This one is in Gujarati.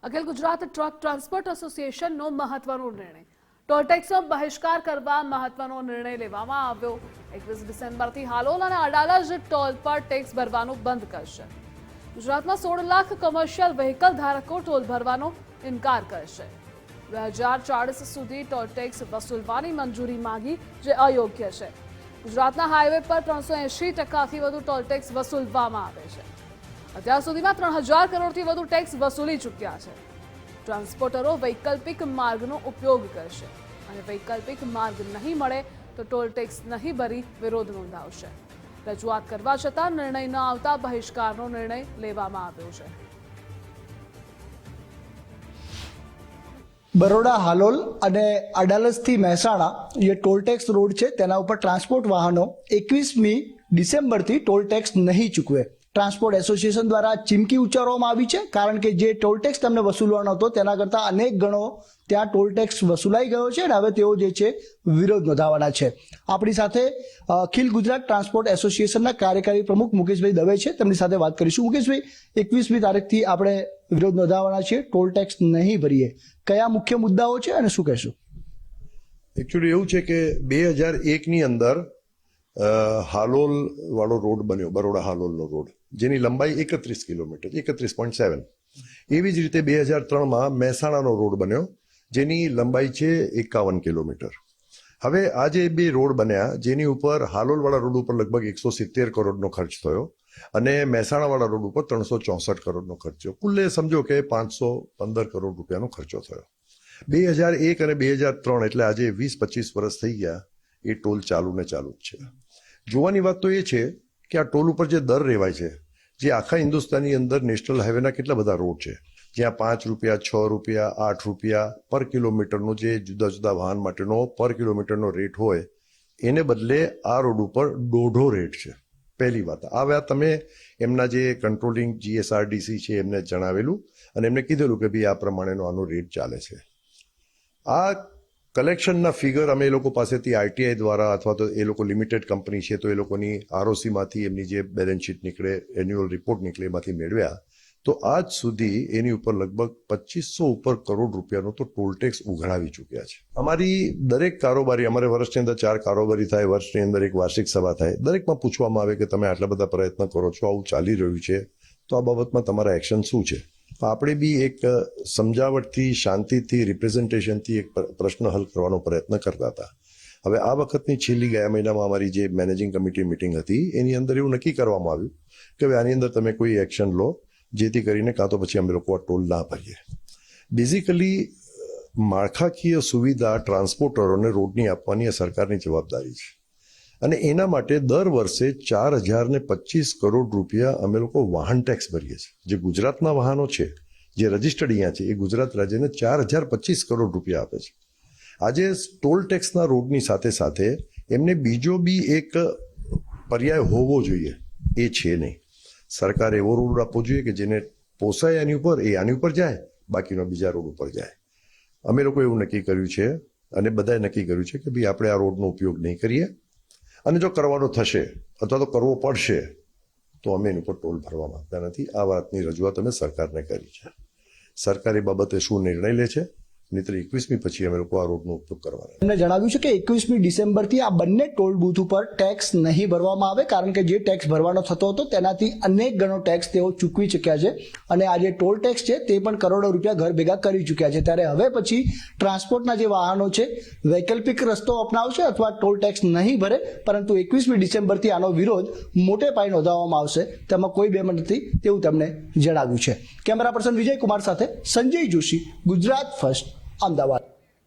અખિલ ગુજરાત ટ્રક ટ્રાન્સપોર્ટ એસોસિએશનનો મહત્વનો નિર્ણય ટોલ ટેક્સનો બહિષ્કાર કરવા મહત્વનો નિર્ણય લેવામાં આવ્યો। 21 ડિસેમ્બરથી હાલોલ અને અડાલજ ટોલ પર ટેક્સ ભરવાનું બંધ કરશે। ગુજરાતમાં 16 લાખ કોમર્શિયલ વ્હીકલ ધારકો ટોલ ભરવાનો ઇનકાર કરશે। 2040 સુધી ટોલ ટેક્સ વસૂલવાની મંજૂરી માંગી, જે અયોગ્ય છે। ગુજરાતના હાઈવે પર 380%થી વધુ ટોલ ટેક્સ વસૂલવામાં આવે છે। અત્યાર સુધીમાં 3000 કરોડથી વધુ ટેક્સ વસૂલી ચૂક્યા છે। ટ્રાન્સપોર્ટરો વૈકલ્પિક માર્ગનો ઉપયોગ કરશે અને વૈકલ્પિક માર્ગ નહીં મળે તો ટોલ ટેક્સ નહીં ભરી વિરોધ નોંધાવશે। રજૂઆત કરવા છતાં નિર્ણય ન આવતા બહિષ્કારનો નિર્ણય લેવામાં આવ્યો છે। બરોડા હાલોલ અને અડાલજથી મહેસાણા જે ટોલ ટેક્સ રોડ છે તેના ઉપર ટ્રાન્સપોર્ટ વાહનો 21મી ડિસેમ્બરથી ટોલ ટેક્સ નહીં ચૂકવે। ટ્રાન્સપોર્ટ એસોસિએશન દ્વારા ચીમકી ઉચ્ચારવામાં આવી છે, કારણ કે જે ટોલ ટેક્સ તેમને વસૂલવાનો હતો તેના કરતાં અનેક ગણો ત્યાં ટોલ ટેક્સ વસૂલાઈ ગયો છે અને હવે તેઓ જે છે વિરોધ નોંધાવવાના છે। આપણી સાથે અખિલ ગુજરાત ટ્રાન્સપોર્ટ એસોસિએશનના કાર્યકારી પ્રમુખ મુકેશભાઈ દવે છે, તેમની સાથે વાત કરીશું। મુકેશભાઈ, 21મી તારીખથી આપણે વિરોધ નોંધાવવાના છીએ, ટોલ ટેક્સ નહીં ભરીએ, કયા મુખ્ય મુદ્દાઓ છે અને શું કહેશું? એકચ્યુઅલી એવું છે કે 2001ની અંદર હાલોલ વાળો રોડ બન્યો, બરોડા હાલોલનો રોડ, જેની લંબાઈ 31 કિલોમીટર 31.7। એવી જ રીતે 2003માં મહેસાણાનો રોડ બન્યો, જેની લંબાઈ છે 51 કિલોમીટર। હવે આ જે બે રોડ બન્યા, જેની ઉપર હાલોલવાળા રોડ ઉપર લગભગ 170 કરોડનો ખર્ચ થયો અને મહેસાણાવાળા રોડ ઉપર 364 કરોડનો ખર્ચ થયો। કુલ્લે સમજો કે 515 કરોડ રૂપિયાનો ખર્ચો થયો। 2001 અને 2003 એટલે આજે 20-25 વર્ષ થઈ ગયા, એ ટોલ ચાલુ ને ચાલુ જ છે। જોવાની વાત તો એ છે કે આ ટોલ ઉપર જે દર રહેવાય છે, જે આખા હિન્દુસ્તાનની અંદર નેશનલ હાઈવેના કેટલા બધા રોડ છે જ્યાં 5 રૂપિયા, 6 રૂપિયા, 8 રૂપિયા પર કિલોમીટરનો જે જુદા જુદા વાહન માટેનો પર કિલોમીટરનો રેટ હોય, એને બદલે આ રોડ ઉપર 1.5 રેટ છે। પહેલી વાત આ વાત તમે એમના જે કંટ્રોલિંગ જીએસઆરડીસી છે એમને જણાવેલું અને એમને કીધેલું કે ભાઈ આ પ્રમાણેનો આનો રેટ ચાલે છે। આ કલેક્શનના ફિગર અમે એ લોકો પાસેથી આરટીઆઈ દ્વારા અથવા તો એ લોકો લિમિટેડ કંપની છે તો એ લોકોની આરઓસીમાંથી એમની જે બેલેન્સ શીટ નીકળે, એન્યુઅલ રિપોર્ટ નીકળે, એમાંથી મેળવ્યા તો આજ સુધી એની ઉપર લગભગ 2500 ઉપર કરોડ રૂપિયાનો તો ટોલ ટેક્સ ઉઘરાવી ચૂક્યા છે। અમારી દરેક કારોબારી, અમારે વર્ષની અંદર 4 કારોબારી થાય, વર્ષની અંદર એક વાર્ષિક સભા થાય, દરેકમાં પૂછવામાં આવે કે તમે આટલા બધા પ્રયત્ન કરો છો, આવું ચાલી રહ્યું છે, તો આ બાબતમાં તમારા એક્શન શું છે? આપણે બી એક સમજાવટથી, શાંતિથી, રિપ્રેઝન્ટેશનથી એક પ્રશ્ન હલ કરવાનો પ્રયત્ન કરતા હતા। હવે આ વખતની છેલ્લી ગયા મહિનામાં અમારી જે મેનેજિંગ કમિટી મિટિંગ હતી, એની અંદર એવું નક્કી કરવામાં આવ્યું કે હવે આની અંદર તમે કોઈ એક્શન લો, જેથી કરીને કાં તો પછી અમે લોકો આ ટોલ ના ભરીએ। બેઝિકલી માળખાકીય સુવિધા ટ્રાન્સપોર્ટરોને રોડની આપવાની આ સરકારની જવાબદારી છે અને એના માટે દર વર્ષે 4025 કરોડ રૂપિયા અમે લોકો વાહન ટેક્સ ભરીએ છીએ। જે ગુજરાતના વાહનો છે, જે રજિસ્ટર્ડ અહીંયા છે, એ ગુજરાત રાજ્યને 4025 કરોડ રૂપિયા આપે છે। આજે ટોલ ટેક્સના રોડની સાથે સાથે એમને બીજો બી એક પર્યાય હોવો જોઈએ, એ છે નહીં। સરકારે એવો રોડ આપવો જોઈએ કે જેને પોસાય એની ઉપર, એ આની ઉપર જાય, બાકીનો બીજા રોડ ઉપર જાય। અમે લોકો એવું નક્કી કર્યું છે અને બધાએ નક્કી કર્યું છે કે ભાઈ આપણે આ રોડનો ઉપયોગ નહીં કરીએ અને જો કરવાનો થશે અથવા તો કરવો પડશે તો અમે એની ઉપર ટોલ ભરવા માંગતા નથી। આ વાતની રજૂઆત અમે સરકારને કરી છે। સરકાર એ બાબતે શું નિર્ણય લે છે, નહીંતર 21મી પછી અમે લોકો આ રોડનો ઉપયોગ કરવાના। એમને જણાવ્યું છે કે 21મી ડિસેમ્બરથી આ બંને ટોલ બૂથ ઉપર ટેક્સ નહીં ભરવામાં આવે, કારણ કે જે ટેક્સ ભરવાનો થતો હતો તેનાથી અનેક ગણો ટેક્સ તેઓ ચૂકવી ચૂક્યા છે અને આ જે ટોલ ટેક્સ છે તે પણ કરોડો રૂપિયા ઘર ભેગા કરી ચૂક્યા છે। ત્યારે હવે પછી ટ્રાન્સપોર્ટના જે વાહનો છે વૈકલ્પિક રસ્તો અપનાવશે અથવા ટોલ ટેક્સ નહીં ભરે, પરંતુ 21મી ડિસેમ્બરથી આનો વિરોધ મોટે પાયે નોંધાવવામાં આવશે, તેમાં કોઈ બેમત નથી તેવું તેમણે જણાવ્યું છે। કેમેરા પર્સન વિજય કુમાર સાથે સંજય જોશી, ગુજરાત ફર્સ્ટ, અમદાવાદ।